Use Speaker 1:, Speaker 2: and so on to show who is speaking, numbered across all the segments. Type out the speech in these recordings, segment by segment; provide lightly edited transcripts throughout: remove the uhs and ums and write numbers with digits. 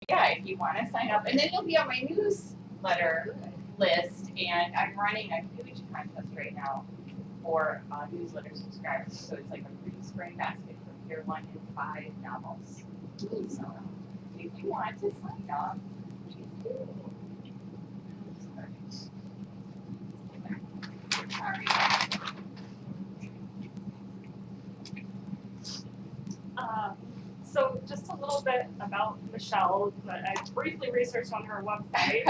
Speaker 1: yeah, if you want to sign up, and then you'll be on my newsletter list, and I'm running a huge contest right now for newsletter subscribers. So it's like a free spring basket for Pier 1 and 5 novels. So if you want to sign up, please do. Sorry.
Speaker 2: So just a little bit about Michelle that I briefly researched on her website.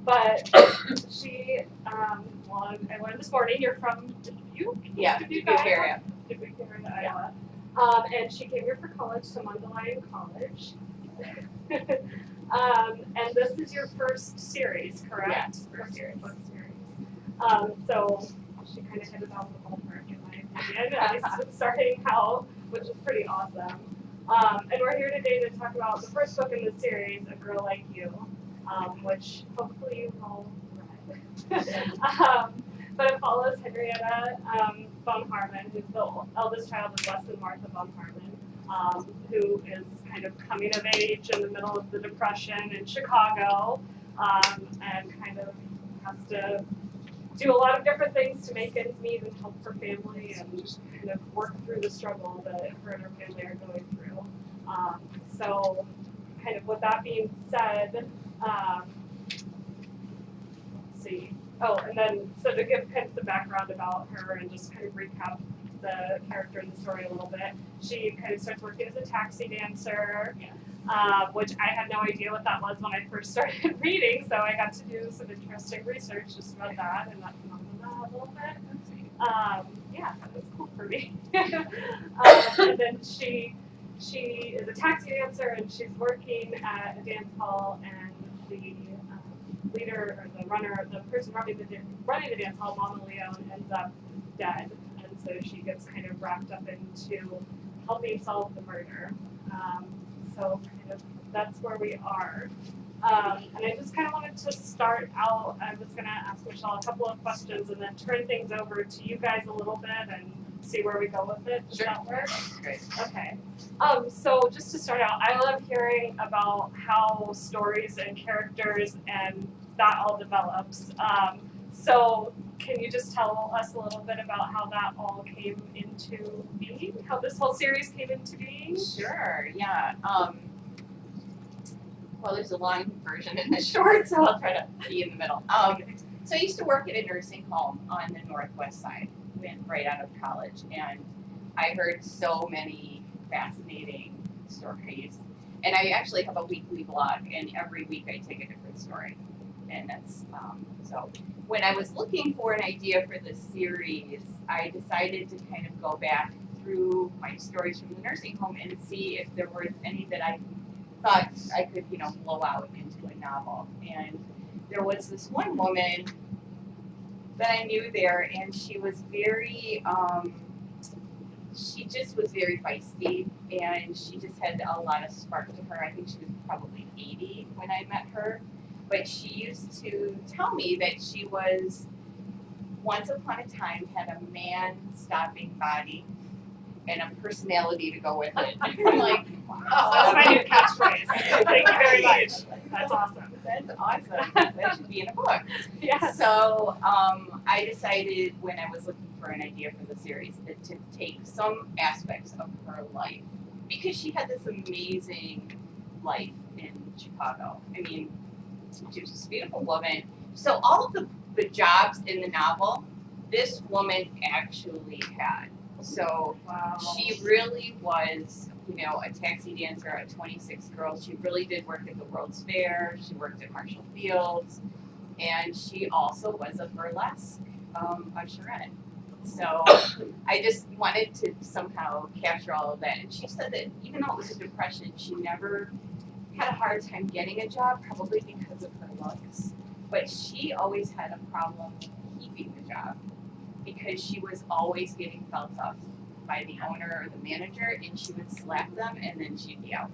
Speaker 2: But she, well, I learned this morning you're from Dubuque?
Speaker 1: Yeah, Dubuque area.
Speaker 2: Dubuque area, and she came here for college to Mundelein College. And this is your first series, correct?
Speaker 1: Yes, first series.
Speaker 2: Book series. So she kind of hit it out of the ballpark in my opinion, at least starting out, which is pretty awesome. And we're here today to talk about the first book in the series, A Girl Like You, which hopefully you all read. But it follows Henrietta von Harman, who's the eldest child of Les and Martha von Harman, who is kind of coming of age in the middle of the Depression in Chicago, and kind of has to do a lot of different things to make ends meet and help her family and just kind of work through the struggle that her and her family are going through. So kind of with that being said, let's see. Oh, and then, so to give kind of the background about her and just kind of recap the character in the story a little bit, she kind of starts working as a taxi dancer, which I had no idea what that was when I first started reading, so I got to do some interesting research just about that and that phenomenon a little bit. Yeah, that was cool for me. And then she is a taxi dancer and she's working at a dance hall, and the leader or the person running the dance hall, Mama Leone, ends up dead, and so she gets kind of wrapped up into helping solve the murder. So kind of that's where we are. And I just kind of wanted to start out, I was going to ask Michelle a couple of questions and then turn things over to you guys a little bit and see where we go with it. Does that work?
Speaker 1: Great.
Speaker 2: Okay. So just to start out, I love hearing about how stories and characters and that all develops. So can you just tell us a little bit about how that all came into being? How this whole series came into being?
Speaker 1: Sure, yeah. Well, there's a long version and a short, so I'll try to be in the middle. So I used to work at a nursing home on the northwest side, went right out of college, and I heard so many fascinating stories. And I actually have a weekly blog, and every week I take a different story. And that's, so when I was looking for an idea for this series, I decided to kind of go back through my stories from the nursing home and see if there were any that I thought I could, blow out into a novel. And there was this one woman that I knew there, and she was very, she just was very feisty, and she just had a lot of spark to her. I think she was probably 80 when I met her. But she used to tell me that she was, once upon a time, had a man-stopping body and a personality to go with it. I'm like, wow.
Speaker 2: That's my new catchphrase. Thank you very much. That's awesome.
Speaker 1: That's awesome. That should be in a book.
Speaker 2: Yes.
Speaker 1: So I decided when I was looking for an idea for the series to take some aspects of her life, because she had this amazing life in Chicago. I mean, she was this beautiful woman. So all of the jobs in the novel, this woman actually had. So
Speaker 2: Wow.
Speaker 1: she really was, a taxi dancer at 26 girls. She really did work at the World's Fair. She worked at Marshall Fields. And she also was a burlesque usherette. So I just wanted to somehow capture all of that. And she said that even though it was a depression, she never had a hard time getting a job, probably because of her looks. But she always had a problem keeping the job because she was always getting felt up by the owner or the manager, and she would slap them and then she'd be out.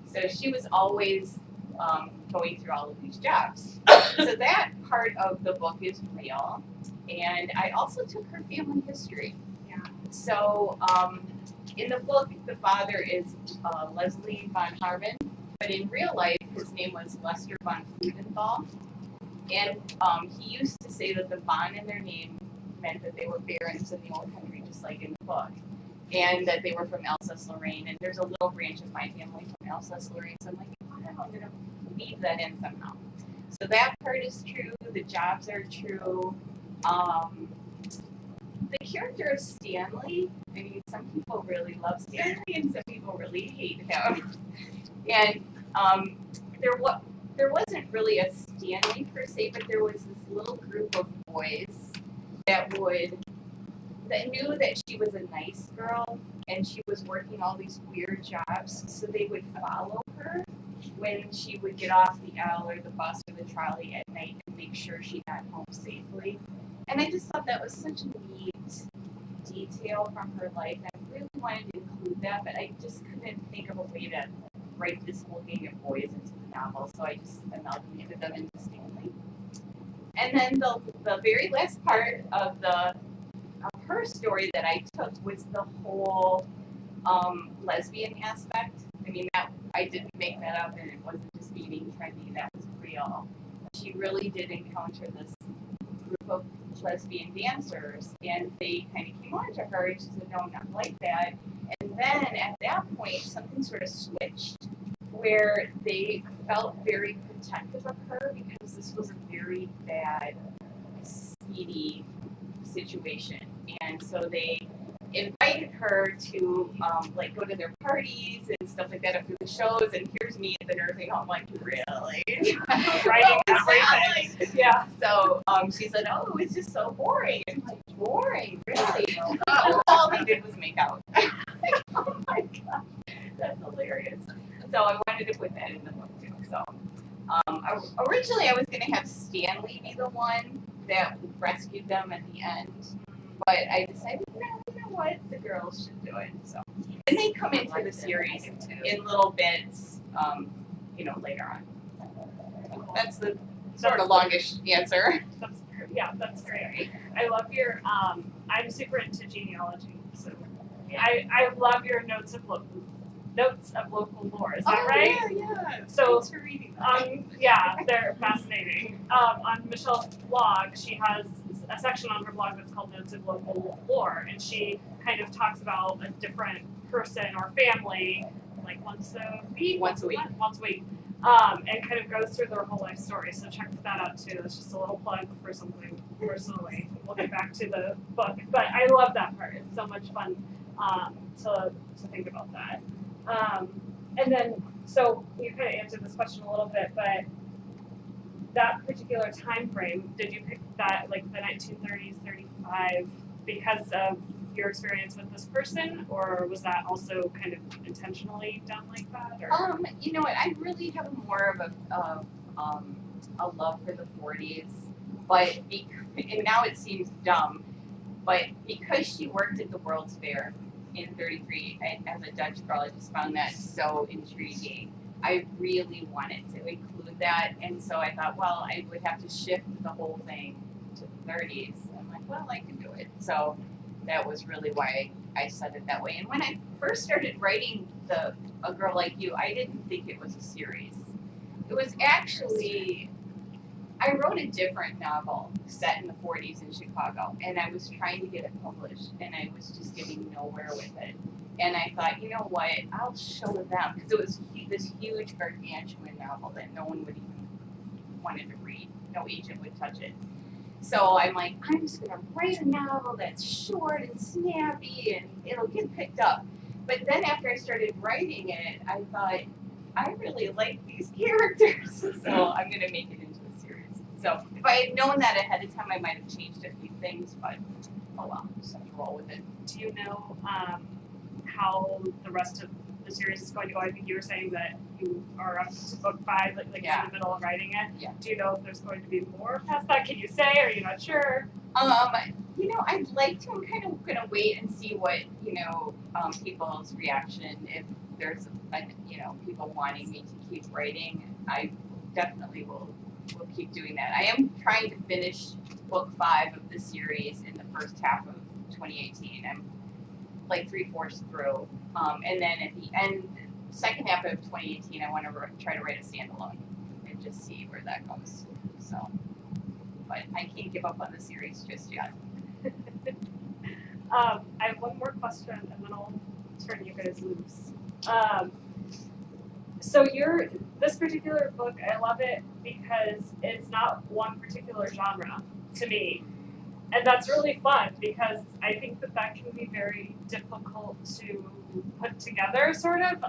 Speaker 1: So she was always going through all of these jobs. So that part of the book is real. And I also took her family history.
Speaker 2: Yeah.
Speaker 1: So in the book, the father is Leslie von Harman, but in real life, his name was Lester von Freudenthal. And he used to say that the von in their name meant that they were barons in the old country, just like in the book. And that they were from Alsace-Lorraine. And there's a little branch of my family from Alsace-Lorraine. So I'm like, oh, I'm going to weave that in somehow. So that part is true. The jobs are true. The character of Stanley, I mean, some people really love Stanley and some people really hate him. And there wasn't really a Stanley per se, but there was this little group of boys that knew that she was a nice girl and she was working all these weird jobs, so they would follow her when she would get off the L or the bus or the trolley at night and make sure she got home safely. And I just thought that was such a neat detail from her life. I really wanted to include that, but I just couldn't think of a way to write this whole gang of boys into the novel, so I just amalgamated them into Stanley. And then the very last part of her story that I took was the whole lesbian aspect. I mean, that I didn't make that up, and it wasn't just me being trendy. That was real. She really did encounter this group of lesbian dancers, and they kind of came on to her, and she said, no, not like that. And then at that point, something sort of switched, where they felt very protective of her because this was a very bad, seedy situation. And so they invited her to go to their parties and stuff like that after the shows. And here's me at the nursing home, like, really?
Speaker 2: Writing everything. Yeah.
Speaker 1: So she said, oh, it's just so boring. I'm like, boring? Really? All they did was make out. Oh my god, that's hilarious. So I wanted to put that in the book too. So originally I was going to have Stanley be the one that rescued them at the end, but I decided, no, you know what, the girls should do it. So, and they come into the series in little bits, later on. That's the sort of longish answer.
Speaker 2: That's great. I love your. I'm super into genealogy, so I love your notes of local lore. Is that right?
Speaker 1: Yeah.
Speaker 2: So,
Speaker 1: thanks for reading.
Speaker 2: They're fascinating. On Michelle's blog, she has a section on her blog that's called Notes of Local Lore, and she kind of talks about a different person or family, like once a week, and kind of goes through their whole life story. So check that out too. It's just a little plug for something personally. We'll get back to the book, but I love that part. It's so much fun to think about that. And then, so you kind of answered this question a little bit, but that particular time frame, did you pick that, like the 1930s, 35, because of your experience with this person, or was that also kind of intentionally done like that? Or?
Speaker 1: You know what? I really have more of a love for the 40s, but and now it seems dumb, but because she worked at the World's Fair in 33 as a Dutch girl, I just found that so intriguing. I really wanted to include that, and so I thought, well, I would have to shift the whole thing to the 30s. I'm like, well, I can do it. So that was really why I said it that way. And when I first started writing A Girl Like You, I didn't think it was a series. It was actually, I wrote a different novel set in the 40s in Chicago, and I was trying to get it published, and I was just getting nowhere with it. And I thought, you know what, I'll show them, because it was this huge gargantuan novel that no one would even wanted to read. No agent would touch it. So I'm like, I'm just going to write a novel that's short and snappy, and it'll get picked up. But then after I started writing it, I thought, I really like these characters, so I'm going to make it into a series. So if I had known that ahead of time, I might have changed a few things, but oh well, just have to roll with it.
Speaker 2: Do you know how the rest of the series is going to go? I think you were saying that you are up to book 5, like
Speaker 1: Yeah.
Speaker 2: in the middle of writing it.
Speaker 1: Yeah.
Speaker 2: Do you know if there's going to be more past that? Can you say, or are you not sure?
Speaker 1: I'd like to. I'm kind of going to wait and see what, people's reaction. If there's, people wanting me to keep writing, I definitely will keep doing that. I am trying to finish book 5 of the series in the first half of 2018. I'm like 3/4 through. And then at the end, second half of 2018, I want to try to write a standalone and just see where that goes. So, but I can't give up on the series just yet.
Speaker 2: I have one more question, and then I'll turn you guys loose. So this particular book, I love it because it's not one particular genre to me. And that's really fun because I think that can be very difficult to put together, sort of.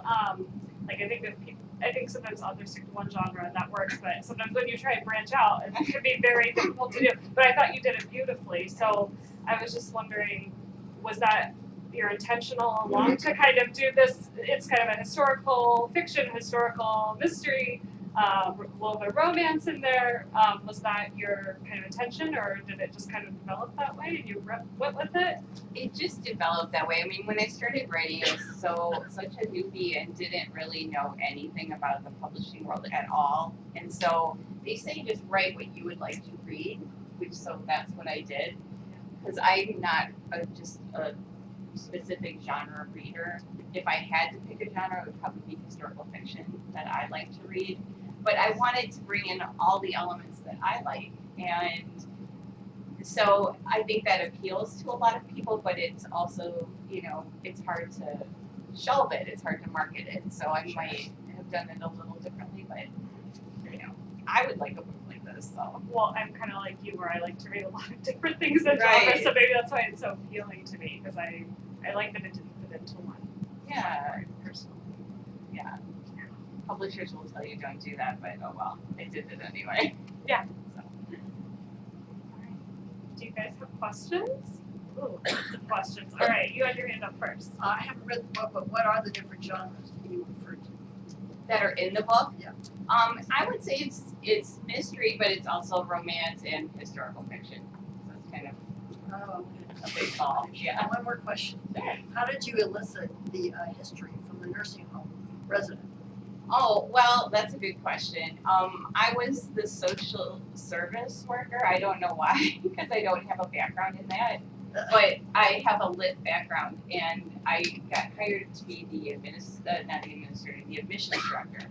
Speaker 2: Like I think sometimes authors stick to one genre and that works, but sometimes when you try and branch out, it can be very difficult to do. But I thought you did it beautifully. So I was just wondering, was that your intention all along to kind of do this? It's kind of a historical fiction, historical mystery, a little bit of romance in there. Was that your kind of intention, or did it just kind of develop that way and you went with it?
Speaker 1: It just developed that way. I mean, when I started writing, I was such a newbie and didn't really know anything about the publishing world at all. And so they say just write what you would like to read, so that's what I did. Because I'm not just a specific genre reader. If I had to pick a genre, it would probably be historical fiction that I like to read. But I wanted to bring in all the elements that I like. And so I think that appeals to a lot of people, but it's also, it's hard to shelve it. It's hard to market it. So I might have done it a little differently, but, I would like a book like this. So.
Speaker 2: Well, I'm kind of like you, where I like to read a lot of different things in
Speaker 1: Right.
Speaker 2: genres, so maybe that's why it's so appealing to me, because I like that it didn't fit into one.
Speaker 1: Yeah.
Speaker 2: Personally.
Speaker 1: Yeah. Publishers will tell you don't do that, but oh well, I did it anyway.
Speaker 2: Yeah.
Speaker 1: So.
Speaker 2: Do you guys have questions? Ooh, lots of questions. All right, you had your hand up first.
Speaker 3: I haven't read the book, but what are the different genres that you refer to?
Speaker 1: That are in the book?
Speaker 3: Yeah.
Speaker 1: I would say it's mystery, but it's also romance and historical fiction. So it's kind of
Speaker 3: Oh,
Speaker 1: a big ball. Yeah.
Speaker 3: One more question.
Speaker 1: Sure.
Speaker 3: How did you elicit the history from the nursing home resident?
Speaker 1: Oh, well, that's a good question. I was the social service worker. I don't know why, because I don't have a background in that. But I have a lit background, and I got hired to be the admissions director.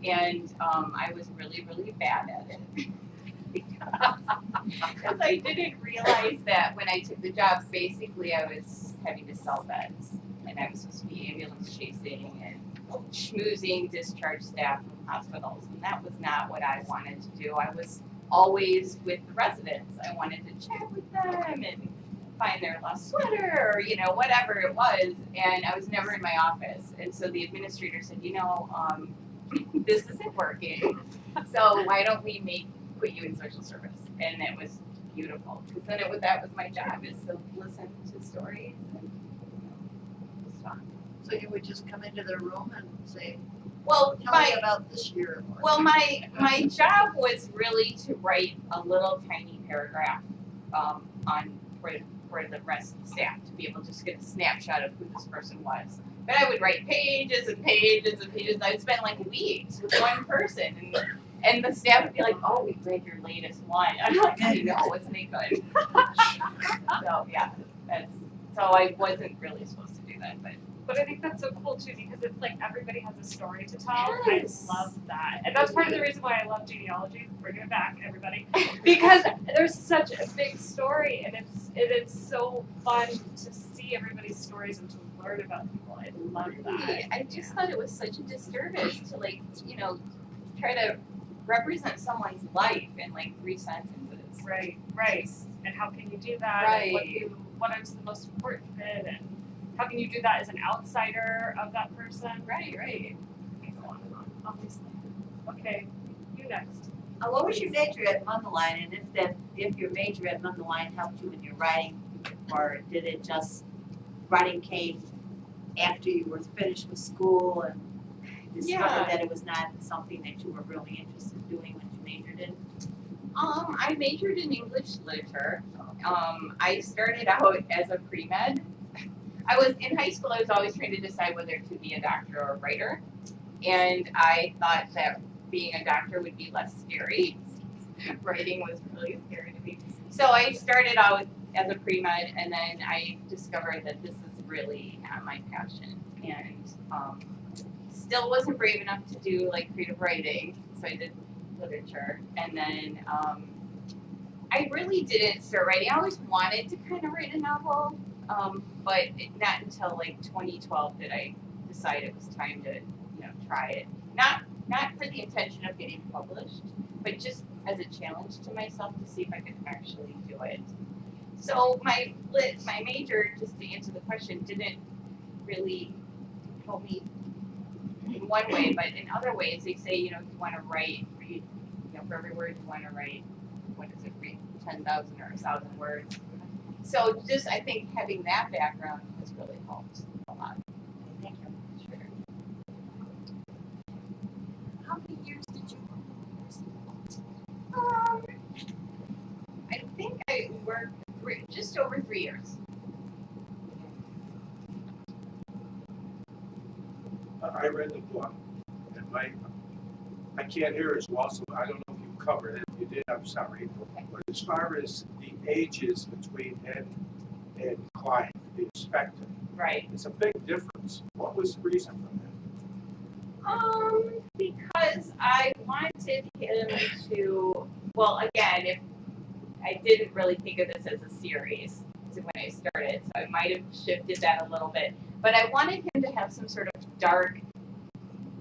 Speaker 1: And I was really, really bad at it. Because I didn't realize that when I took the job, basically I was having to sell beds. And I was supposed to be ambulance chasing and schmoozing discharge staff from hospitals. And that was not what I wanted to do. I was always with the residents. I wanted to chat with them and find their lost sweater or, whatever it was. And I was never in my office. And so the administrator said, this isn't working. So why don't we put you in social service? And it was beautiful. Because then that was my job, is to listen to stories. And, it was fun.
Speaker 3: So you would just come into their room and say,
Speaker 1: Well,
Speaker 3: tell me about this year.
Speaker 1: Well, my job was really to write a little tiny paragraph for the rest of the staff to be able to just get a snapshot of who this person was. But I would write pages and pages and pages. I'd spend like weeks with one person, and the staff would be like, "Oh, we read your latest one." I'm like, "I know, isn't it good?" So yeah, so I wasn't really supposed to do that, but.
Speaker 2: But I think that's so cool too, because it's like everybody has a story to tell.
Speaker 1: Yes.
Speaker 2: I love that. And that's part of the reason why I love genealogy. Bringing it back, everybody. Because there's such a big story, and it's so fun to see everybody's stories and to learn about people. I love that.
Speaker 1: I just thought it was such a disservice to try to represent someone's life in like 3 sentences.
Speaker 2: Right. And how can you do that?
Speaker 1: Right.
Speaker 2: And what is the most important bit, and how can you do that as an outsider of that person?
Speaker 1: Right.
Speaker 2: I can go on and on, obviously. Okay, you next.
Speaker 4: What was your major at Mundelein, and if your major at Mundelein helped you in your writing, or did it just writing came after you were finished with school and discovered that it was not something that you were really interested in doing when you majored in?
Speaker 1: I majored in English literature. I started out as a pre-med. I was in high school. I was always trying to decide whether to be a doctor or a writer, and I thought that being a doctor would be less scary. Writing was really scary to me. So I started out as a pre-med, and then I discovered that this is really not my passion. And still wasn't brave enough to do like creative writing, so I did literature, and then I really didn't start writing. I always wanted to kind of write a novel, but not until like 2012 did I decide it was time to try it. Not for the intention of getting published, but just as a challenge to myself to see if I could actually do it. So my major, just to answer the question, didn't really help me in one way, but in other ways, they say, if you want to write, read, for every word you want to write, read 10,000 or 1,000 words. So just, I think having that background has really helped a lot.
Speaker 4: Thank you.
Speaker 1: Sure.
Speaker 3: How many years did you
Speaker 1: I think I worked just over 3 years.
Speaker 5: I read the book, and I can't hear as well, so I don't know if you covered it. If you did, I'm sorry. But as far as the ages between Ed and Clive, the expected,
Speaker 1: Right.
Speaker 5: it's a big difference. What was the reason for that?
Speaker 1: Because I wanted him to, well, again, if I didn't really think of this as a series when I started, so I might have shifted that a little bit. But I wanted him to have some sort of dark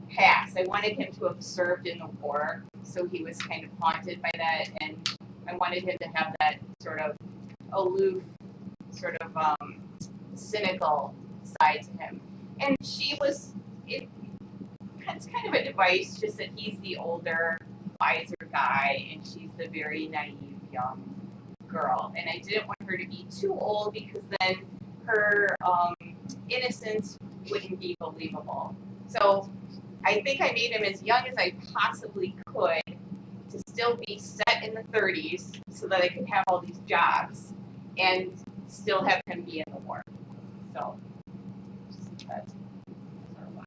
Speaker 1: past. I wanted him to have served in the war, so he was kind of haunted by that, and I wanted him to have that sort of aloof, sort of cynical side to him. And it's kind of a device, just that he's the older, wiser guy, and she's the very naive young girl. And I didn't want her to be too old, because then her innocence wouldn't be believable. So I think I made him as young as I possibly could to still be set in the 30s, so that I could have all these jobs and still have him be in the war. So that's sort of why.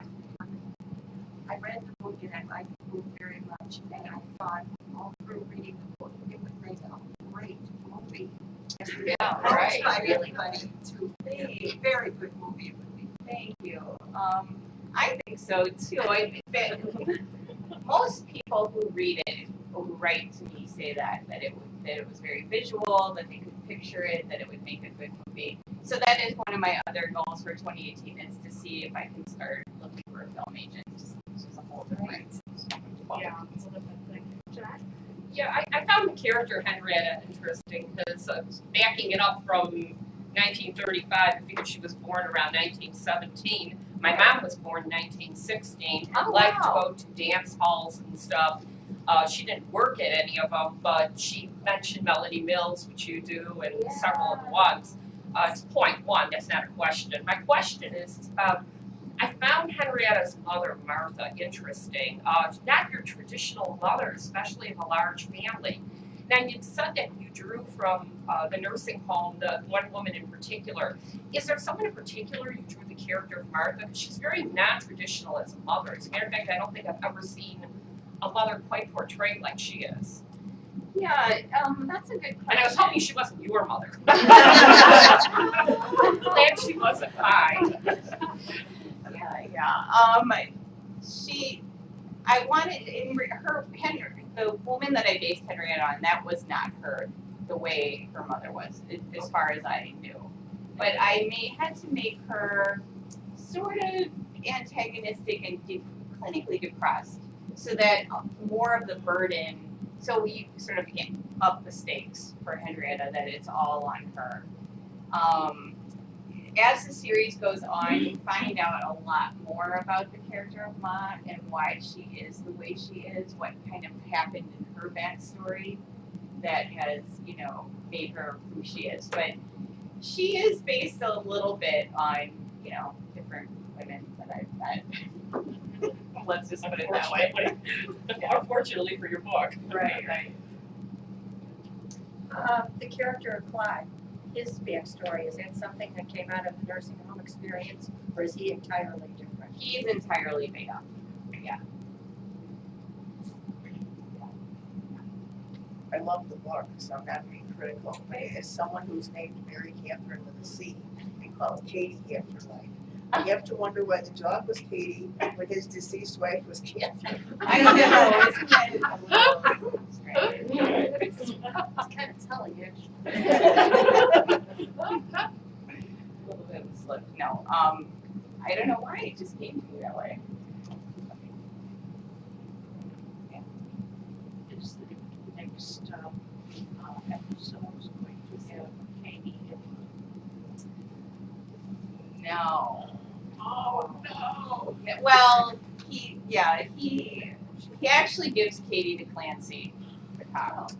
Speaker 3: I read the book and I liked the book very much, and I thought all through reading the book it would make a great movie.
Speaker 1: Yeah,
Speaker 3: I
Speaker 1: right.
Speaker 3: tried everybody to a very good movie it would be.
Speaker 1: Thank you. I think so too. I think that most people who read it, who write to me, say that it was very visual, that they could picture it, that it would make a good movie. So that is one of my other goals for 2018, is to see if I can start looking for a film agent. Just a whole different.
Speaker 2: Yeah, it's a different thing. Jack?
Speaker 6: Yeah, I found the character Henrietta interesting because backing it up from 1935, I figured she was born around 1917. My mom was born in 1916.
Speaker 1: Oh,
Speaker 6: Liked
Speaker 1: wow.
Speaker 6: to go to dance halls and stuff. She didn't work at any of them, but she mentioned Melody Mills, which you do, and several of the ones. It's point one, that's not a question. My question is, I found Henrietta's mother, Martha, interesting. Not your traditional mother, especially of a large family. Now, you said that you drew from the nursing home, the one woman in particular. Is there someone in particular you drew the character of Martha? Because she's very non-traditional as a mother. As a matter of fact, I don't think I've ever seen a mother quite portrayed like she is.
Speaker 1: Yeah, that's a good question.
Speaker 6: And I was hoping she wasn't your mother. Glad she wasn't mine.
Speaker 1: I wanted the woman that I based Henrietta on, that was not her, the way her mother was, as far as I knew. But I had to make her sort of antagonistic and clinically depressed, so that more of the burden, so we sort of up the stakes for Henrietta, that it's all on her. As the series goes on, you find out a lot more about the character of Ma and why she is the way she is, what kind of happened in her backstory that has, made her who she is. But she is based a little bit on, different women that I've met. Let's just put it that way.
Speaker 6: Unfortunately for your book.
Speaker 1: Right.
Speaker 7: The character of Clyde, his backstory, is that something that came out of the nursing home experience, or is he entirely different?
Speaker 1: He's entirely made up. Yeah.
Speaker 8: I love the book, so I'm not being critical, but as someone who's named Mary Catherine with a C and called Katie after life, You have to wonder why the dog was Katie, but his deceased wife was Catherine.
Speaker 1: I know, isn't that a little strange?
Speaker 7: It's kind of telling you.
Speaker 1: A little bit of a slip. No, I don't know why it just came to me that way.
Speaker 7: Is the next episode is going to have Katie
Speaker 1: No.
Speaker 7: Oh, no.
Speaker 1: Well, he actually gives Katie to Clancy, the cop,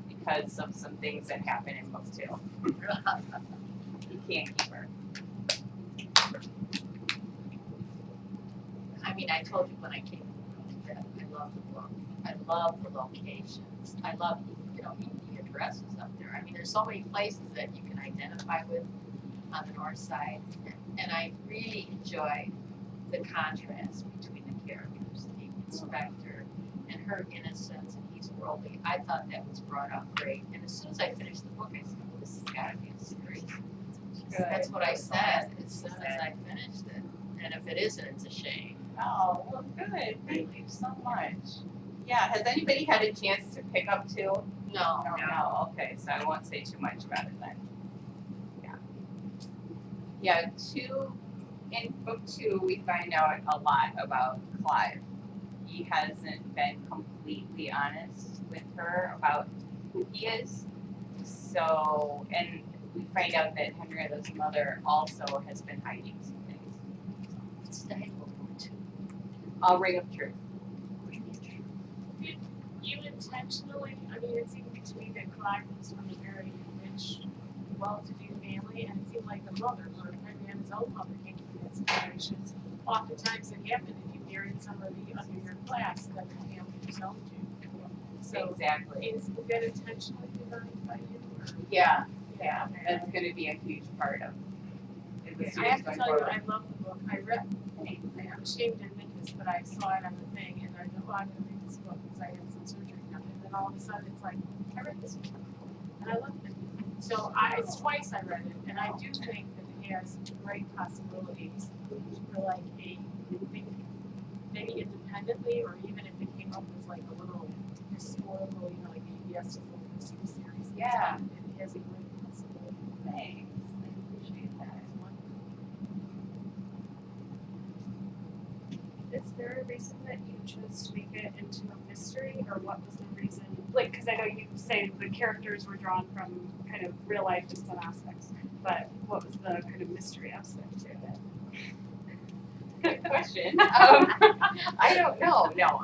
Speaker 1: because of some things that happen in book 2. He can't keep her.
Speaker 7: I mean, I told you when I came that I love the book. I love the locations. I love, you know, the addresses up there. I mean, there's so many places that you can identify with on the north side. And I really enjoy the contrast between the characters, the inspector and her innocence, and he's worldly. I thought that was brought out great. And as soon as I finished the book, I said, well, this has got to be a series. That's what I said as soon as I finished it. And if it isn't, it's a shame.
Speaker 1: Oh, well, good. Thank you so much. Yeah, has anybody had a chance to pick up 2?
Speaker 7: No.
Speaker 1: No. Okay, so I won't say too much about it then. Yeah, in book 2, we find out a lot about Clive. He hasn't been completely honest with her about who he is. So, and we find out that Henrietta's mother also has been hiding some things.
Speaker 7: It's the name of book 2.
Speaker 1: Ring of Truth.
Speaker 2: You intentionally, I mean, it seemed to me that Clive was from a very rich, well-to-do family, and it seemed like the mother, or Henrietta's own mother, came from that situation. Oftentimes it happened if you married somebody under your class that the family disowned you. So
Speaker 1: Exactly.
Speaker 2: is that intentionally designed by you? Or?
Speaker 1: Yeah,
Speaker 2: Okay.
Speaker 1: that's going to be a huge part of the
Speaker 2: I
Speaker 1: series
Speaker 2: have to
Speaker 1: going
Speaker 2: tell you,
Speaker 1: forward.
Speaker 2: I love the book. I read, I'm ashamed to admit this, but I saw it on the thing, and I know, oh, I'm gonna read this book because I had some surgery done, and then all of a sudden it's like, I read this book, and I loved it. So it's twice I read it, and I do think that it has great possibilities for like maybe independently, or even if it came up as like a little historical, you know, like PBS series.
Speaker 1: Yeah.
Speaker 2: It has a great possibility.
Speaker 1: Thanks. I appreciate that.
Speaker 2: Is there a reason that you chose to make it into a mystery, or what was the reason? Like, because I know you say the characters were drawn from kind of real life in some aspects, but what was the kind of mystery aspect to it?
Speaker 1: Good question. I don't know. No.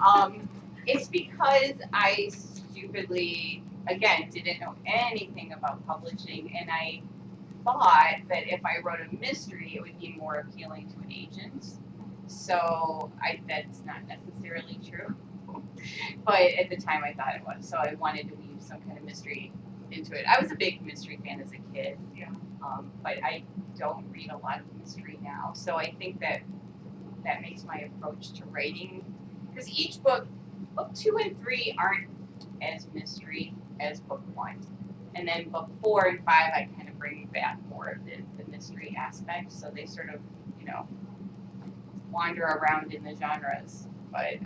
Speaker 1: It's because I stupidly, again, didn't know anything about publishing, and I thought that if I wrote a mystery, it would be more appealing to an agent. So that's not necessarily true. But at the time, I thought it was. So I wanted to weave some kind of mystery into it. I was a big mystery fan as a kid.
Speaker 2: Yeah.
Speaker 1: But I don't read a lot of mystery now. So I think that makes my approach to writing, because each book 2 and 3 aren't as mystery as book 1. And then book 4 and 5, I kind of bring back more of the mystery aspect. So they sort of, you know, wander around in the genres. But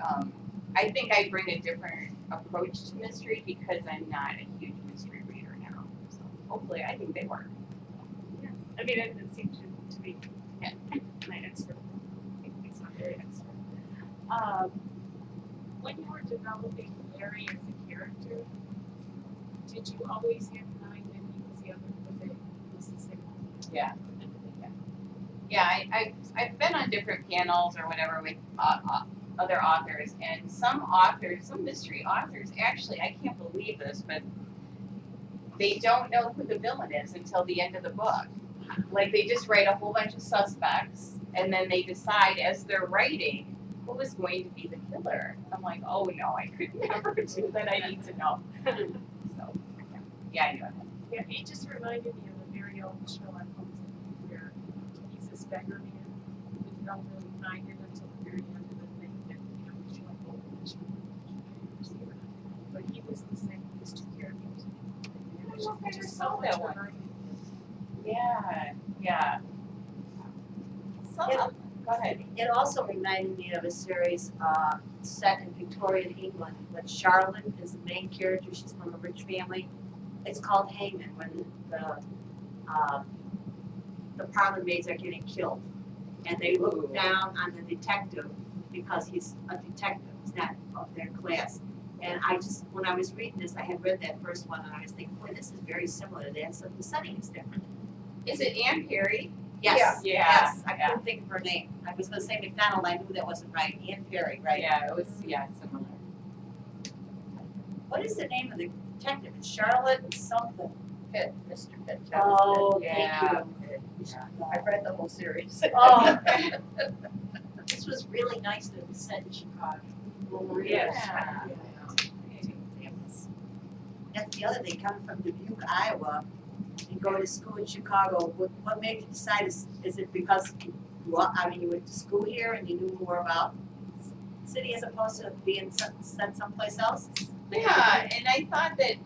Speaker 1: I think I bring a different approach to mystery because I'm not a huge mystery reader now. So hopefully I think they work.
Speaker 2: I mean, it seemed to be my expert. It's not very expert. When you were developing Larry as a character, did you always have in mind that he was the other, that it was the same?
Speaker 1: Yeah. Yeah, I've been on different panels or whatever with other authors, and some mystery authors, actually, I can't believe this, but they don't know who the villain is until the end of the book. Like, they just write a whole bunch of suspects, and then they decide as they're writing who is going to be the killer. I'm like, oh no, I could never do that. I need to know. So, yeah, I know that.
Speaker 2: Yeah, he just reminded me of a very old Sherlock Holmes where he's this beggar man, but you don't really find it until the very end of the thing that, you know, Sherlock Holmes but he was the same, these two characters. And it was
Speaker 1: I
Speaker 2: just
Speaker 1: saw
Speaker 2: so
Speaker 1: that
Speaker 2: much
Speaker 1: one.
Speaker 2: more.
Speaker 1: Yeah, yeah. So, go ahead.
Speaker 4: It also reminded me of a series set in Victorian England, when Charlotte is the main character. She's from a rich family. It's called Hangman, when the parlor maids are getting killed, and they look down on the detective because he's a detective. He's not of their class. And I just, when I was reading this, I had read that first one, and I was thinking, boy, this is very similar to that. So the setting is different.
Speaker 1: Is it Ann Perry?
Speaker 4: Yes,
Speaker 1: Yeah.
Speaker 4: yes. I
Speaker 1: Yeah.
Speaker 4: couldn't think of her name. I was gonna say McDonald. I knew that wasn't right. Ann Perry, right?
Speaker 1: Yeah, it was, similar.
Speaker 4: What is the name of the detective? It's Charlotte something.
Speaker 7: Pitt, Mr. Pitt.
Speaker 4: Oh,
Speaker 1: Yeah.
Speaker 4: thank you.
Speaker 7: I read the whole series.
Speaker 4: Oh.
Speaker 7: This was really nice that it was set in Chicago.
Speaker 1: Yes.
Speaker 4: That's the other thing, coming from Dubuque, Iowa, and going to school in Chicago. What made you decide? Is it because you went to school here and you knew more about the city as opposed to being sent someplace else?
Speaker 1: Yeah, and I thought that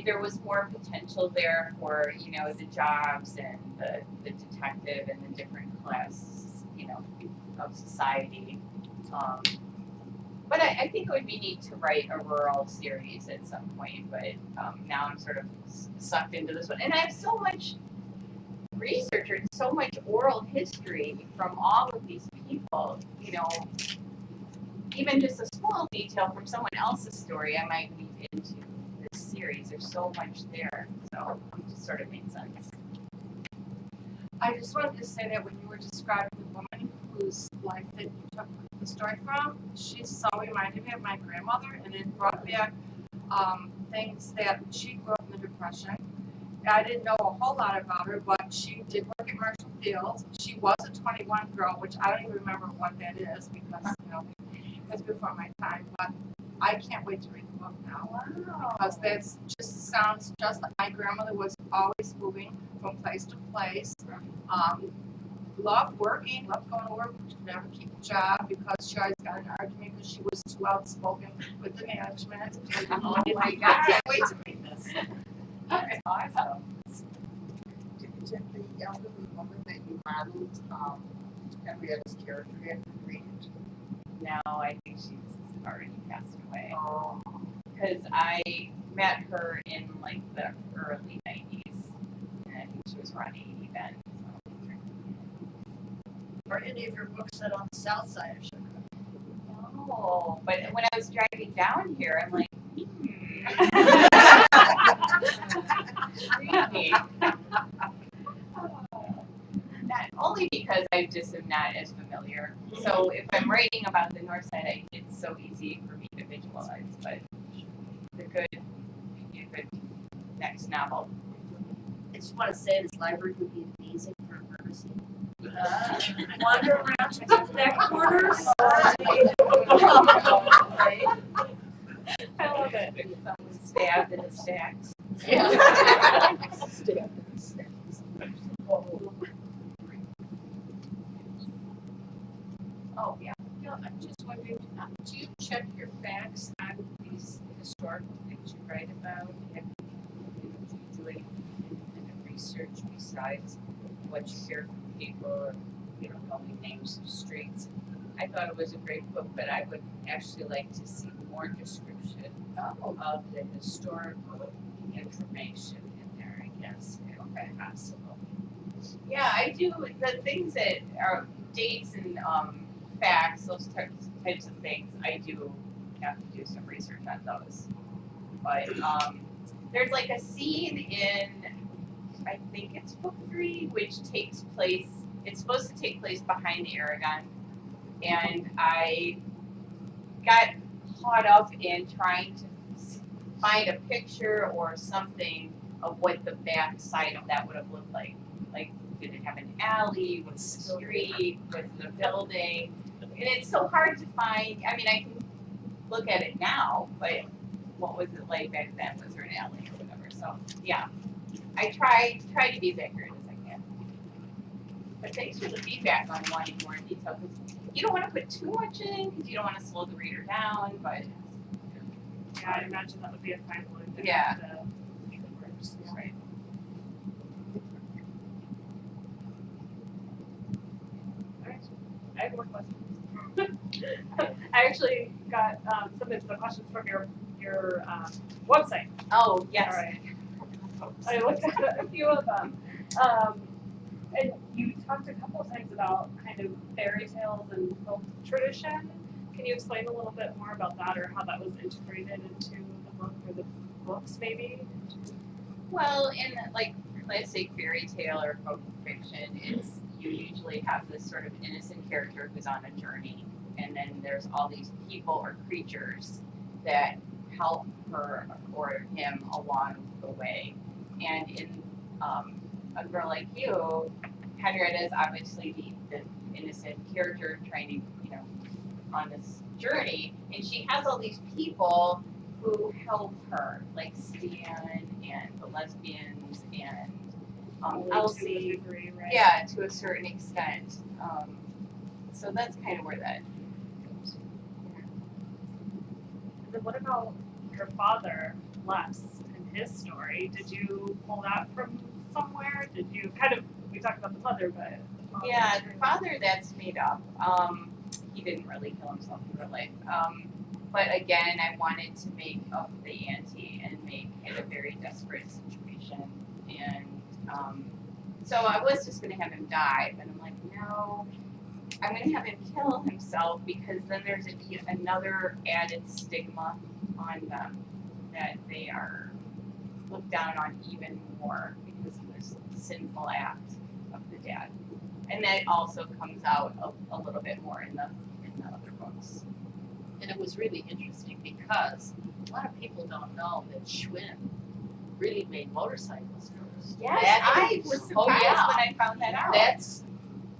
Speaker 1: there was more potential there for, the jobs and the detective and the different classes, of society. But I think it would be neat to write a rural series at some point, but now I'm sort of sucked into this one. And I have so much research and so much oral history from all of these people, even just a small detail from someone else's story I might weave into this series. There's so much there, so it just sort of made sense.
Speaker 3: I just wanted to say that when you were describing the woman whose life that you took the story from, she so reminded me of my grandmother, and it brought back things that she grew up in the Depression. I didn't know a whole lot about her, but she did work at Marshall Field. She was a 21 girl, which I don't even remember what that is because, it was before my time, but I can't wait to read the book now.
Speaker 1: Wow.
Speaker 3: Because that's just sounds just like my grandmother was always moving from place to place. Loved working, loved going to work, could never keep a job because she always got an argument because she was too outspoken with the management.
Speaker 1: Oh my
Speaker 3: I
Speaker 1: God.
Speaker 3: can't wait to read this.
Speaker 1: That's awesome.
Speaker 8: Did the elderly woman that you modeled, Henrietta's character, have you read it?
Speaker 1: No, I think she's already passed away.
Speaker 8: Oh.
Speaker 1: Because I met her in like the early 90s, and I think she was around 80 then.
Speaker 4: Are any of your books set on the south side of Chicago?
Speaker 1: No, but when I was driving down here, I'm like, Really? Not only because I just am not as familiar. So if I'm writing about the north side, it's so easy for me to visualize. But it's a good next novel.
Speaker 4: I just want to say this library would be amazing for a murder scene. Wander around, check out the back corners.
Speaker 2: I love it.
Speaker 1: Someone stabbed in the stacks. Oh yeah.
Speaker 3: No, I'm just wondering, do you check your facts on these historical things you write about? Have you doing independent research besides what you hear from people, or, knowing names of streets? I thought it was a great book, but I would actually like to see more description of the historical information in there, I guess, if possible.
Speaker 1: Yeah, I do the things that are dates and facts, those types of things. I do have to do some research on those. But there's like a scene in, I think it's book 3, which takes place. It's supposed to take place behind the Aragon, and I got caught up in trying to find a picture or something of what the back side of that would have looked like. Like, did it have an alley? Was the street? Was the building? And it's so hard to find. I mean, I can look at it now, but what was it like back then? Was there an alley or whatever? So, yeah, I try to be as accurate as I can. But thanks for the feedback on wanting more detail. Because you don't want to put too much in because you don't want to slow the reader down. But
Speaker 2: Yeah, I imagine that would be a fine one. to
Speaker 1: Yeah.
Speaker 2: have to make it work.
Speaker 1: right.
Speaker 2: Alright. have more questions. I actually got some of the questions from your website.
Speaker 1: Oh, yes.
Speaker 2: All right. I looked at a few of them. And you talked a couple of times about kind of fairy tales and folk tradition. Can you explain a little bit more about that, or how that was integrated into the book or the books, maybe?
Speaker 1: Well, in like classic fairy tale or folk fiction, it's you usually have this sort of innocent character who's on a journey, and then there's all these people or creatures that help her or him along the way. And in A Girl Like You, Henrietta is obviously the innocent character trying to, on this journey, and she has all these people who help her, like Stan and the lesbians and
Speaker 2: To a
Speaker 1: Elsie.
Speaker 2: degree, right?
Speaker 1: Yeah, to a certain extent. So that's kind of where that goes.
Speaker 2: And then what about your father, Les, and his story? Did you pull that from somewhere? Did you we talked about the mother, but the father.
Speaker 1: Yeah, the father, that's made up. He didn't really kill himself in real life. But again, I wanted to make up the ante and make it a very desperate situation. And so I was just going to have him die, but I'm like, no, I'm going to have him kill himself, because then there's another added stigma on them that they are looked down on even more because of this sinful act of the dad. And that also comes out a little bit more in the other books.
Speaker 7: And it was really interesting because a lot of people don't know that Schwinn really made motorcycles first.
Speaker 1: Yes,
Speaker 7: That
Speaker 1: I
Speaker 7: is-
Speaker 1: was
Speaker 7: oh,
Speaker 1: surprised
Speaker 7: yeah.
Speaker 1: when I found that out.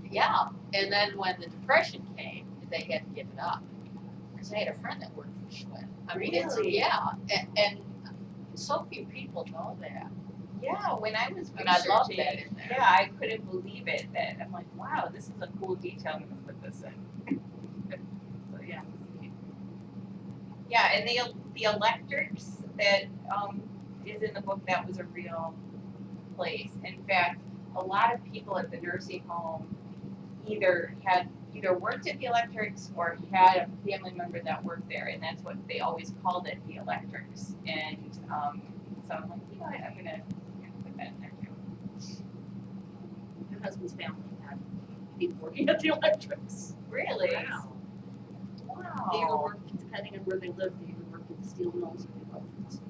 Speaker 7: Yeah. And then when the Depression came, they had to give it up. Because I had a friend that worked for Schwinn. I mean,
Speaker 1: Really?
Speaker 7: and so few people know that.
Speaker 1: Yeah, when I was
Speaker 7: And I love
Speaker 1: researching,
Speaker 7: that in there.
Speaker 1: yeah, I couldn't believe it. That I'm like, wow, this is a cool detail. I'm gonna put this in. So yeah. Yeah, and the electrics that is in the book, that was a real place. In fact, a lot of people at the nursing home either worked at the electrics or had a family member that worked there, and that's what they always called it, the electrics. And so I'm like, you know what, I'm gonna put that in there too.
Speaker 4: Your husband's family had people working at the electrics.
Speaker 1: Really?
Speaker 4: Wow.
Speaker 1: Wow.
Speaker 4: They either worked, depending on where they lived, they either worked at the steel mills or the electrics.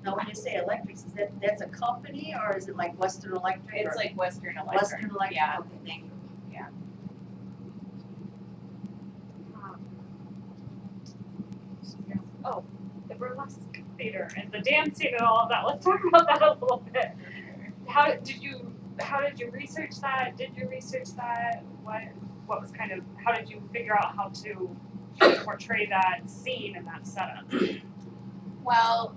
Speaker 4: Now, when you say electrics, that's a company, or is it like Western Electric?
Speaker 1: It's
Speaker 4: or
Speaker 1: like Western Electric.
Speaker 4: Western Electric,
Speaker 1: Yeah.
Speaker 4: okay, thank you.
Speaker 2: Oh, the burlesque theater and the dancing and all of that. Let's talk about that a little bit. How did you research that? Did you research that? What was how did you figure out how to portray that scene and that setup?
Speaker 1: Well,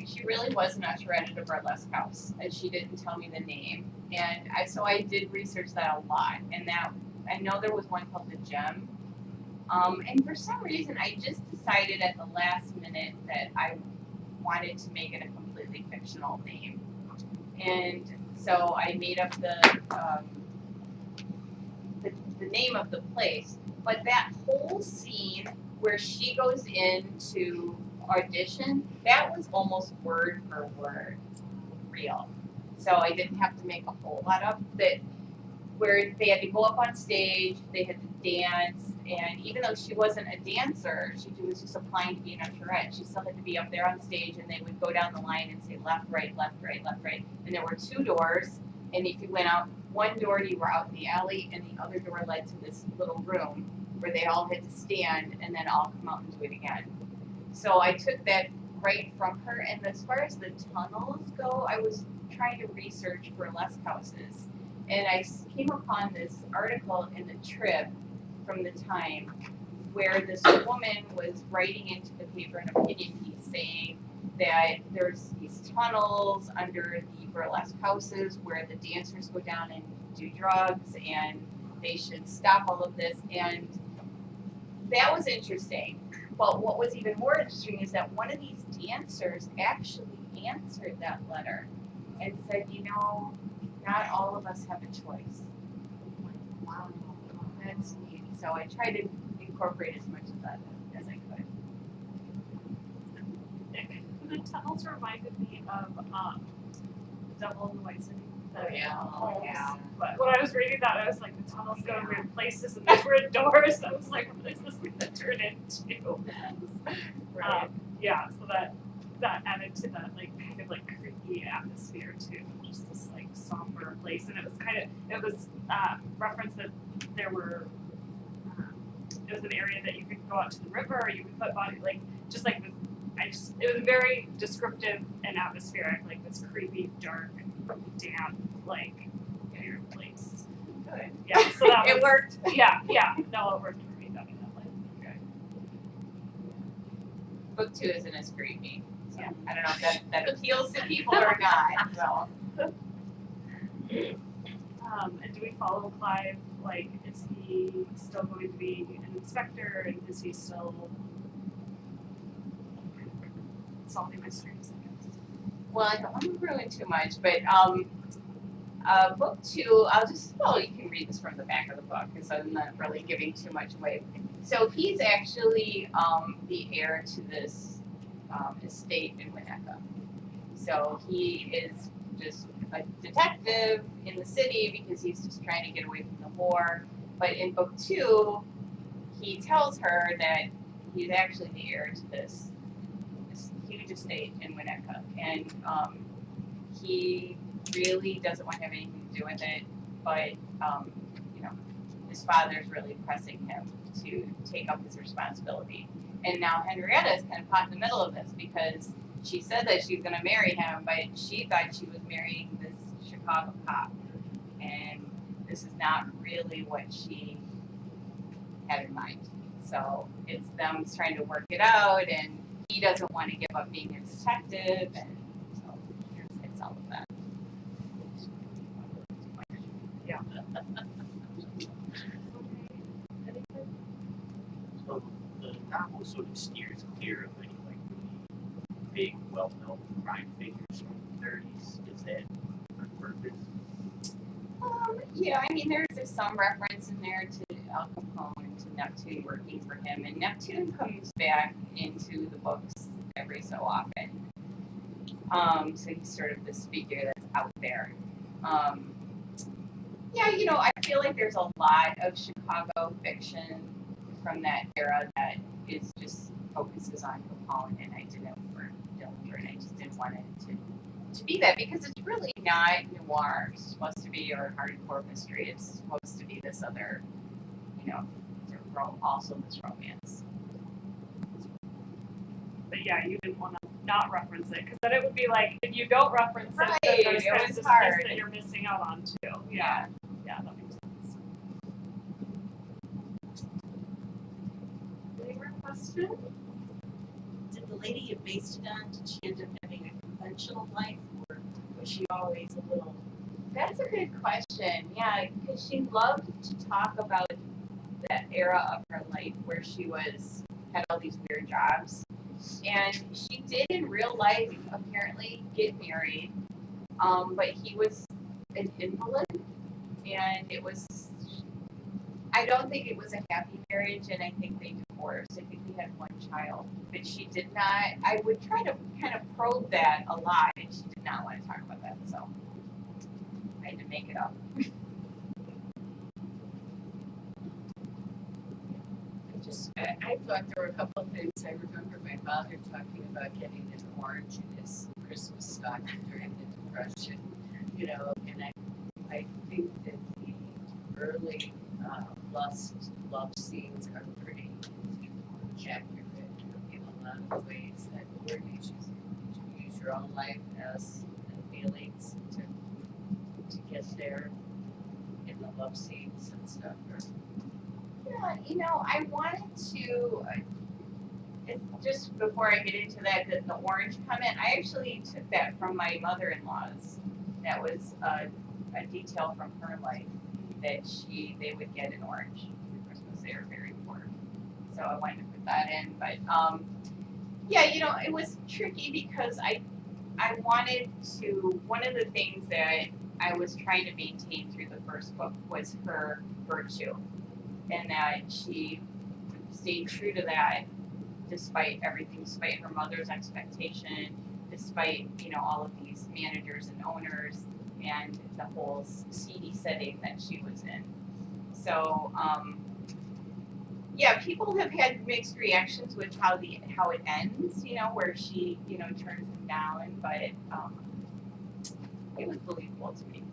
Speaker 1: she really was an usher at a burlesque house, and she didn't tell me the name. And so I did research that a lot, and that I know there was one called the Gem. And for some reason, I just decided at the last minute that I wanted to make it a completely fictional name. And so I made up the name of the place. But that whole scene where she goes in to audition, that was almost word for word real. So I didn't have to make a whole lot up. That where they had to go up on stage, they had to dance, and even though she wasn't a dancer, she was just applying to be an usherette. She still had to be up there on stage, and they would go down the line and say left, right, left, right, left, right. And there were 2 doors, and if you went out one door, you were out in the alley, and the other door led to this little room where they all had to stand and then all come out and do it again. So I took that right from her, and as far as the tunnels go, I was trying to research burlesque houses. And I came upon this article in the Trib from the time where this woman was writing into the paper an opinion piece saying that there's these tunnels under the burlesque houses where the dancers go down and do drugs, and they should stop all of this. And that was interesting. But what was even more interesting is that one of these dancers actually answered that letter and said, not all of us have a choice.
Speaker 7: Wow.
Speaker 1: That's neat. So I try to incorporate as much of that as I could.
Speaker 2: The tunnels reminded me of Devil in the White City.
Speaker 7: Oh, yeah.
Speaker 1: Oh, yeah.
Speaker 2: But when I was reading that, I was like, the tunnels go in weird places, and these were doors. I was like, what is this gonna turn into?
Speaker 1: Right.
Speaker 2: Yeah, so that added to that like kind of like creepy atmosphere too, just this like somber place, and it was referenced that there were. It was an area that you could go out to the river, or you could put body like just like it was very descriptive and atmospheric, like this creepy, dark, damp, like weird place.
Speaker 1: Good.
Speaker 2: Yeah, so that
Speaker 1: It
Speaker 2: was,
Speaker 1: worked.
Speaker 2: Yeah, no, it worked for me definitely. Okay.
Speaker 1: Book 2 isn't as creepy. So
Speaker 2: Yeah.
Speaker 1: I don't know if that appeals to people or not. So
Speaker 2: And do we follow Clive? Like, is he still going to be an inspector, and is he still solving mysteries? I guess.
Speaker 1: well, I don't want to ruin too much, but book 2, you can read this from the back of the book because I'm not really giving too much away. So he's actually the heir to this estate in Winnetka. So he is just a detective in the city because he's just trying to get away from the war. But in book 2, he tells her that he's actually the heir to this huge estate in Winnetka, and he really doesn't want to have anything to do with it. But his father's really pressing him to take up his responsibility. And now Henrietta is kind of caught in the middle of this because she said that she was going to marry him, but she thought she was marrying this Chicago cop. And this is not really what she had in mind. So it's them trying to work it out, and he doesn't want to give up being a detective, and so it's all of that.
Speaker 2: Yeah.
Speaker 9: So the novel sort of steers clear of any like really big, well-known crime figures from the 30s. Is that on purpose?
Speaker 1: Yeah, I mean, there's some reference in there to Al Capone and to Neptune working for him, and Neptune comes back into the books every so often. So he's sort of this figure that's out there. I feel like there's a lot of Chicago fiction from that era that is just focuses on Capone, and I did it for Dillinger, and I just didn't want it to be that because it's really not noir. It's supposed to be or hardcore mystery. It's supposed to be this other, also this romance.
Speaker 2: But yeah, you didn't want to not reference it, because then it would be like, if you don't reference
Speaker 1: Right,
Speaker 2: it, then there's
Speaker 1: it
Speaker 2: kind of
Speaker 1: was
Speaker 2: this
Speaker 1: hard.
Speaker 2: piece that you're missing out on too. Yeah, that makes sense. Any more questions?
Speaker 4: Did the lady you based it on, did she end up having a conventional life, or was she always a little?
Speaker 1: That's a good question. Yeah, because she loved to talk about that era of her life where she had all these weird jobs. And she did in real life apparently get married, but he was an invalid, and I don't think it was a happy marriage, and I think they divorced. I think he had one child, but she did not. I would try to kind of probe that a lot, and she did not want to talk about that, so I had to make it up.
Speaker 7: I thought there were a couple of things. I remember my father talking about getting an orange in his Christmas stocking during the Depression, and I think that the early love scenes are pretty accurate in a lot of ways, that where you use your own life as and feelings to get there in the love scenes and stuff.
Speaker 1: Yeah, I wanted to, just before I get into that, the orange comment, I actually took that from my mother-in-law's. That was a detail from her life that they would get an orange for Christmas. They were very poor. So I wanted to put that in. But, it was tricky because I wanted to, one of the things that I was trying to maintain through the first book was her virtue, and that she stayed true to that despite everything, despite her mother's expectation, despite all of these managers and owners and the whole seedy setting that she was in. So yeah, people have had mixed reactions with how it ends, where she turns him down, but it was believable to me.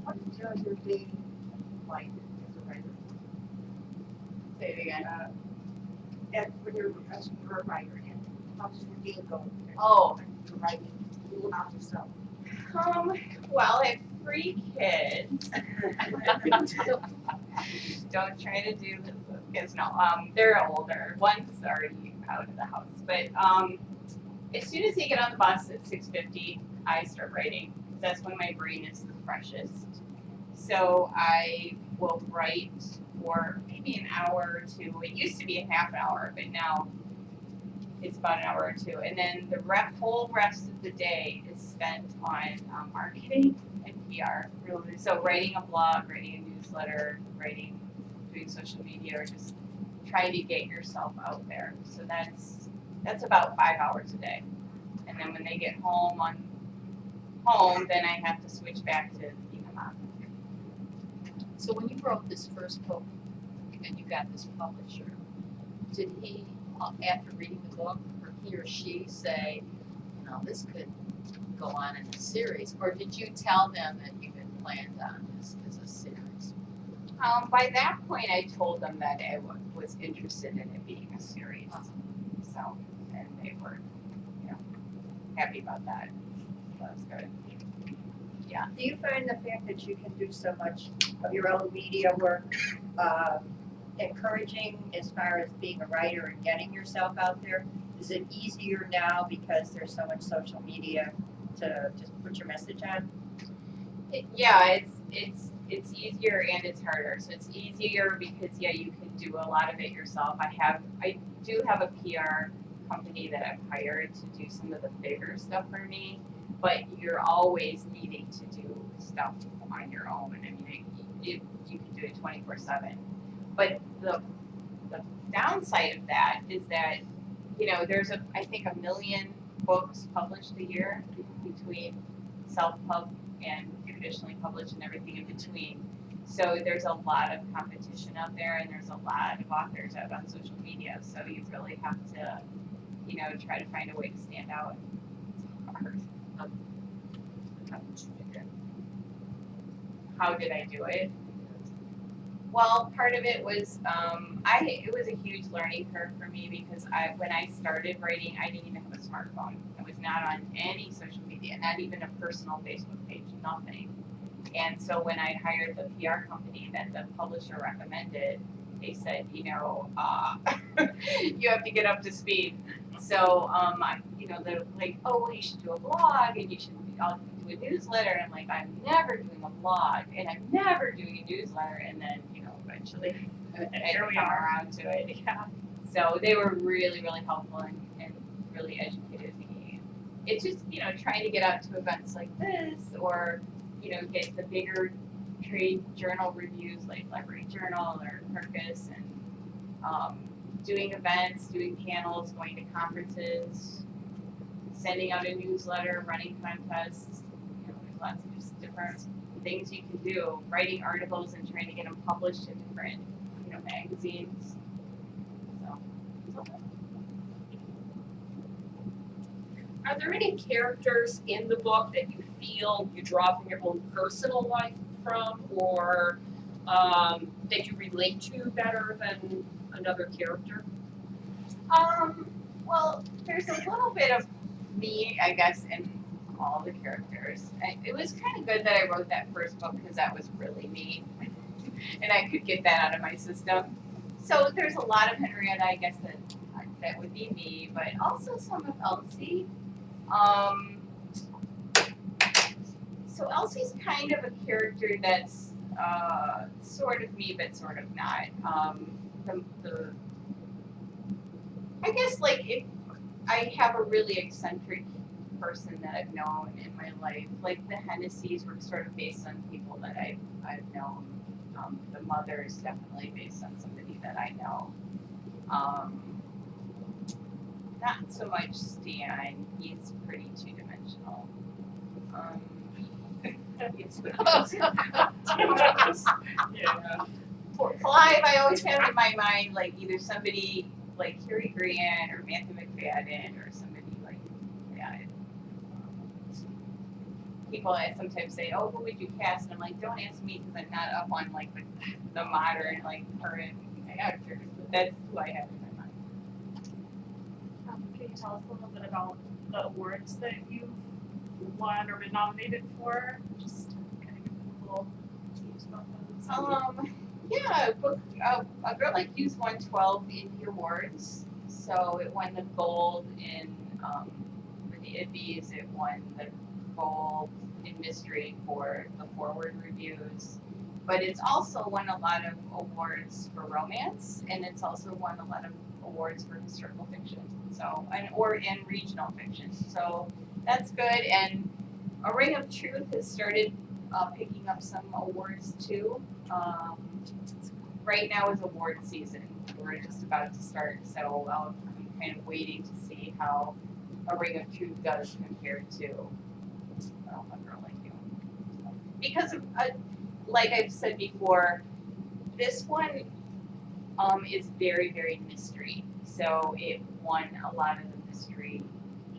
Speaker 8: What is your dating life as a writer?
Speaker 1: Say it again.
Speaker 8: When you're a writer, and how does your day go?
Speaker 1: Oh.
Speaker 8: You're writing you out yourself.
Speaker 1: Well, I have 3 kids. Don't try to do kids. No, they're older. One's already out of the house. But as soon as they get on the bus at 6:50, I start writing. That's when my brain is the freshest. So I will write for maybe an hour or 2. It used to be a half hour, but now it's about an hour or 2. And then the whole rest of the day is spent on marketing and PR. Really. So writing a blog, writing a newsletter, doing social media, or just trying to get yourself out there. So that's about 5 hours a day. And then when they get home, then I have to switch back to being a mom.
Speaker 7: So when you wrote this first book and you got this publisher, did he, after reading the book, or he or she say, this could go on in a series, or did you tell them that you had planned on this as a series?
Speaker 1: By that point, I told them that I was interested in it being a series. So, and they were, happy about that. So that's good. Yeah.
Speaker 4: Do you find the fact that you can do so much of your own media work encouraging as far as being a writer and getting yourself out there? Is it easier now because there's so much social media to just put your message on?
Speaker 1: It's easier and it's harder. So it's easier because you can do a lot of it yourself. I do have a PR company that I've hired to do some of the bigger stuff for me, but you're always needing to do stuff on your own. I mean, you can do it 24/7. But the downside of that is that there's I think 1 million books published a year between self-pub and traditionally published and everything in between. So there's a lot of competition out there, and there's a lot of authors out on social media. So you really have to, try to find a way to stand out. It's hard. How did I do it? Well, part of it was it was a huge learning curve for me because when I started writing, I didn't even have a smartphone. I was not on any social media, not even a personal Facebook page, nothing. And so when I hired the PR company that the publisher recommended, they said, you have to get up to speed. So, they're like, oh, well, you should do a blog and you should do a newsletter. And I'm like, I'm never doing a blog and I'm never doing a newsletter. And then, eventually I come around to it. Yeah. So they were really, really helpful and really educated me. It's just, trying to get out to events like this or, get the bigger trade journal reviews like Library Journal or Kirkus and doing events, doing panels, going to conferences, sending out a newsletter, running contests. There's lots of just different things you can do. Writing articles and trying to get them published in different, magazines. So.
Speaker 6: Are there any characters in the book that you feel you draw from your own personal life from, or that you relate to better than another character?
Speaker 1: Well, there's a little bit of me, I guess, in all the characters. It was kind of good that I wrote that first book because that was really me, and I could get that out of my system. So there's a lot of Henrietta, I guess, that would be me, but also some of Elsie. So Elsie's kind of a character that's sort of me, but sort of not. I guess like if I have a really eccentric person that I've known in my life, like the Hennessy's were sort of based on people that I've known. The mother is definitely based on somebody that I know. Not so much Stan. He's pretty two-dimensional. It's
Speaker 6: Yeah.
Speaker 1: Clive, I always have in my mind like either somebody like Cary Grant or Matthew McFadden or somebody like that. People sometimes say, "Oh, who would you cast?" And I'm like, "Don't ask me because I'm not up on like the modern like current actors." But that's who I have in my mind.
Speaker 2: Can you tell us a little bit about the awards that you've won or been nominated for? Just kind of give a little tease about those.
Speaker 1: Yeah, A Girl Like You's won 12 Indie Awards. So it won the gold in for the IBBYs. It won the gold in mystery for the forward reviews. But it's also won a lot of awards for romance, and it's also won a lot of awards for historical fiction. So and regional fiction. So that's good. And A Ring of Truth has started picking up some awards too. Right now is award season. We're just about to start, so I'm kind of waiting to see how A Ring of Truth does compared to A Girl Like You. Because of, like I've said before, this one is very, very mystery. So it won a lot of the mystery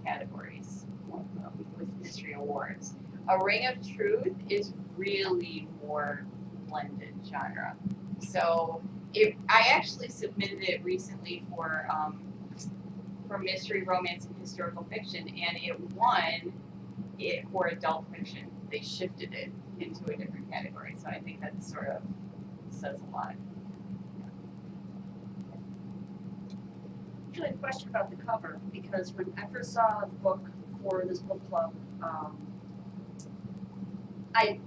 Speaker 1: categories with mystery awards. A Ring of Truth is really more blended genre. So I actually submitted it recently for mystery, romance, and historical fiction, and it won it for adult fiction. They shifted it into a different category, so I think that sort of says a lot.
Speaker 10: Actually, a question about the cover, because when I first saw the book for this book club, I,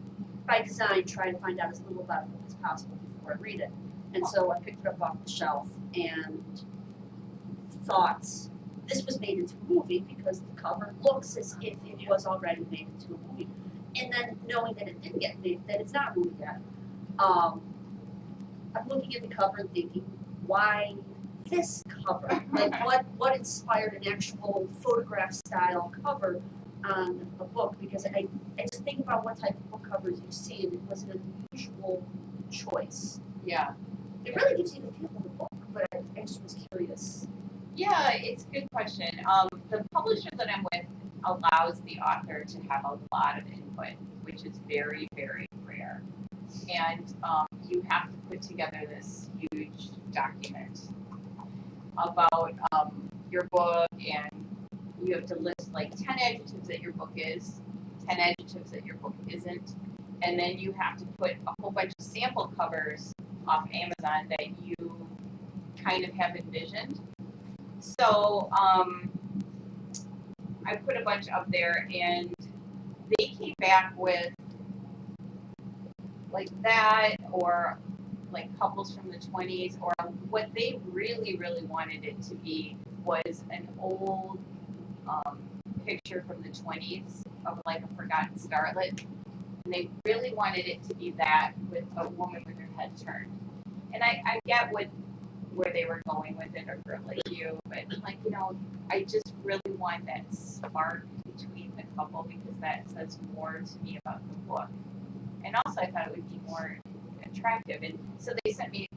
Speaker 10: by design, try to find out as little about it as possible before I read it. And so I picked it up off the shelf and thought this was made into a movie because the cover looks as if it was already made into a movie. And then knowing that it didn't get made, that it's not a movie yet, I'm looking at the cover and thinking, why this cover? Like what inspired an actual photograph style cover on a book? Because I just think about what type of book covers you see, and it was an unusual choice.
Speaker 1: Yeah.
Speaker 10: It really gives you the feel of the book, but I just was curious.
Speaker 1: Yeah, it's a good question. The publisher that I'm with allows the author to have a lot of input, which is very, very rare. And you have to put together this huge document about your book, and you have to list like 10 adjectives that your book is, 10 adjectives that your book isn't, and then you have to put a whole bunch of sample covers off Amazon that you kind of have envisioned. So I put a bunch up there, and they came back with like that, or like couples from the 20s, or what they really, really wanted it to be was an old picture from the 20s of like a forgotten starlet. And they really wanted it to be that with a woman with her head turned. And I get where they were going with it, A Girl Like You, but like, I just really want that spark between the couple because that says more to me about the book. And also I thought it would be more attractive. And so they sent me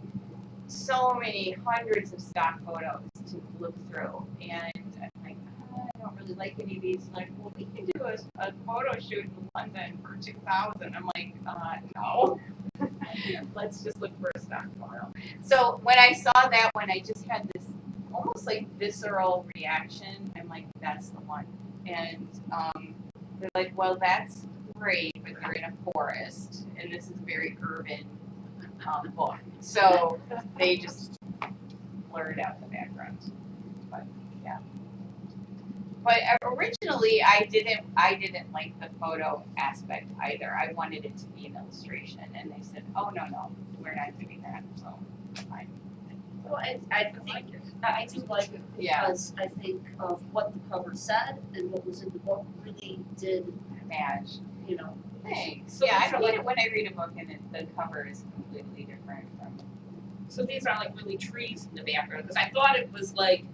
Speaker 1: so many hundreds of stock photos to look through. And I'm like, I don't really like any of these. Like, well, we can do a photo shoot in London for 2,000. I'm like, no. Let's just look for a stock photo. So when I saw that one, I just had this almost like visceral reaction. I'm like, that's the one. And they're like, well, that's great, but you're in a forest, and this is a very urban book. So they just blurred out the background. But yeah. But originally, I didn't like the photo aspect either. I wanted it to be an illustration, and they said, "Oh no, we're not doing that." So fine.
Speaker 10: Well, I think, I do like it
Speaker 1: Yeah.
Speaker 10: because I think of what the cover said and what was in the book really did,
Speaker 1: Match.
Speaker 10: you know.
Speaker 1: Thanks.
Speaker 6: So
Speaker 1: Yeah, I
Speaker 6: these are
Speaker 1: read
Speaker 6: like-
Speaker 1: it when I read a book and the cover is completely different from.
Speaker 6: So these are like really trees in the background, because I thought it was like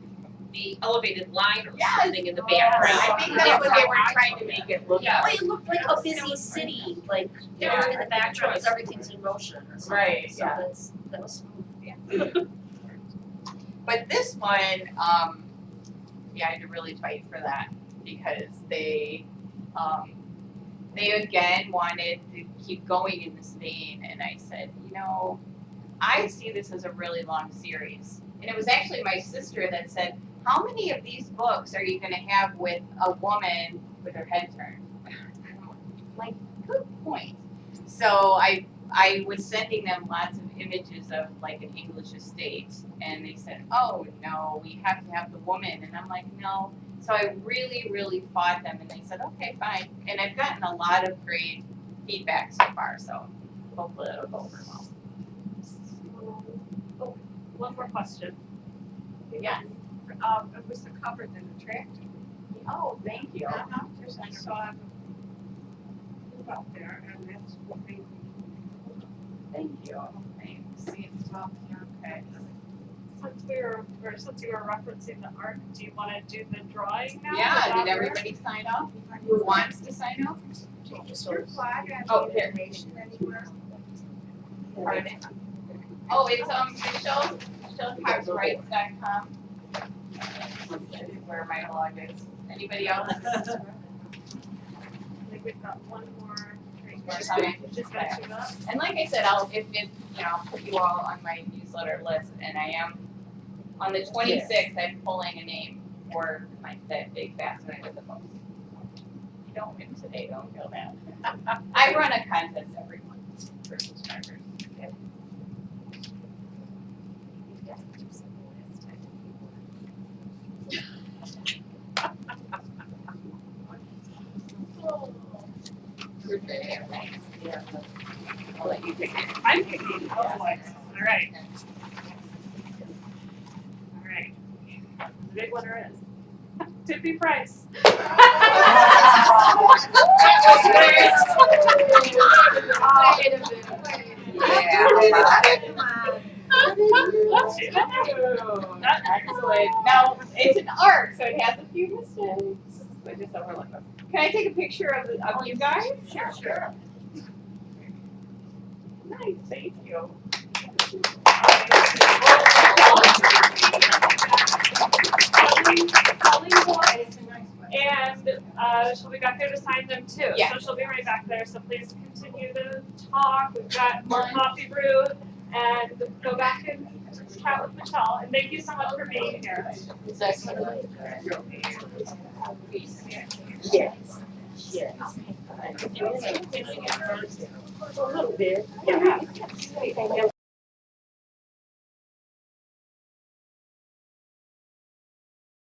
Speaker 6: the elevated line or
Speaker 1: Yes.
Speaker 6: something in the background.
Speaker 1: I think that's what they were trying to make it look
Speaker 6: Yeah.
Speaker 10: Well, it looked like a busy city, like, you know, in the background, because everything's in motion or something.
Speaker 1: Right,
Speaker 10: So
Speaker 1: yeah.
Speaker 10: that was smooth.
Speaker 1: But this one, yeah, I had to really fight for that because they again wanted to keep going in this vein, and I said, you know, I see this as a really long series, and it was actually my sister that said, how many of these books are you going to have with a woman with her head turned? Like, good point. So I was sending them lots of images of like an English estate, and they said, oh no, we have to have the woman, and I'm like, no. So I really, really fought them, and they said, okay, fine. And I've gotten a lot of great feedback so far, so hopefully it'll go over well.
Speaker 2: Oh, one more question.
Speaker 1: Yeah.
Speaker 8: It was the cover that attracted me.
Speaker 1: Oh, thank you.
Speaker 8: Just I saw it out there, and that's what made me.
Speaker 1: Thank you. Thanks.
Speaker 8: See it top here.
Speaker 1: Okay.
Speaker 2: Since you were referencing the art, do you wanna do the drawing now?
Speaker 1: Yeah,
Speaker 2: Would that
Speaker 1: did
Speaker 2: work?
Speaker 1: everybody sign off? Who wants to sign off?
Speaker 8: Is your flag and
Speaker 1: Oh,
Speaker 8: the
Speaker 1: here.
Speaker 8: information anywhere?
Speaker 1: Pardon? Oh, it's michellecartwright.com. Where my blog is. Anybody else?
Speaker 2: I think we've got one more.
Speaker 1: Just
Speaker 2: finishing up.
Speaker 1: And like I said, I'll put you all on my newsletter list, and I am on the 26th. I'm pulling a name for that big basket with the books. You don't win today, don't feel bad. I run a contest every month for subscribers. Thanks. I'll let you take it.
Speaker 2: I'm picking, oh boy, alright. Alright. The big winner is Tiffany Price.
Speaker 1: Excellent. Now, it's an art, so it has a few mistakes. I just overlook them. Can I take a picture of you guys?
Speaker 2: Sure.
Speaker 1: Nice, thank you.
Speaker 2: And she'll be back there to sign them too.
Speaker 1: Yeah.
Speaker 2: So she'll be right back there. So please continue to talk. We've got more coffee brew, and go back and chat with Michelle. And thank you so much for being here.
Speaker 8: Yes. Yes. A little bit. Yeah.